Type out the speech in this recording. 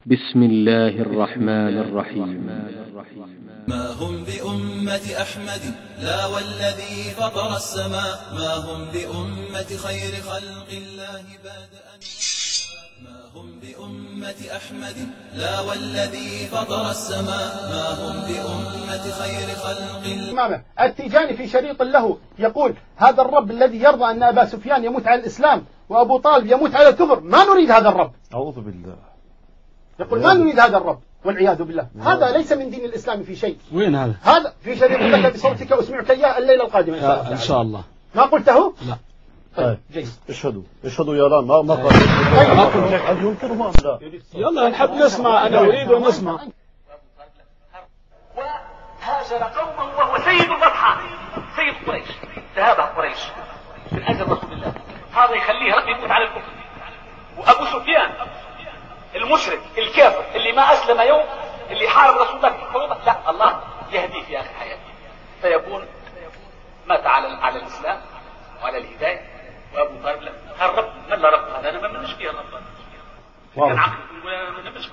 بسم الله الرحمن الرحيم. ما هم بأمة أحمد لا والذي فطر السماء، ما هم بأمة خير خلق الله بادأ، ما هم بأمة أحمد لا والذي فطر السماء، ما هم بأمة خير خلق الله. التيجاني في شريط له يقول: هذا الرب الذي يرضى أن أبا سفيان يموت على الإسلام وأبو طالب يموت على الكفر، ما نريد هذا الرب. أعوذ بالله. يقول ما نريد هذا الرب والعياذ بالله. هذا ليس من دين الإسلام في شيء. وين هذا؟ هذا في شريط لك بصوتك أسمعك إياه الليلة القادمة إن شاء الله. ما قلته؟ لا. طيب جيد. اشهدوا يا ران ما قال. هل ينكره أم لا؟ يلا نحب نسمع، أنا أريد أن نسمع. وهاجر قومه وهو سيد الأضحى، سيد قريش، ذهاب قريش من أجل رسول الله. هذا يخليه رب يموت على الكفر. وأبو سفيان المشرك الكافر اللي ما أسلم يوم، اللي حارب رسول الله في الحروب، لا الله يهديه في آخر حياته، فيكون مات على الإسلام وعلى الهداية. وأبو طالب لا، هالرب من لا رب، هذا أنا ما منش فيه الرب، كان عقل ولا منش.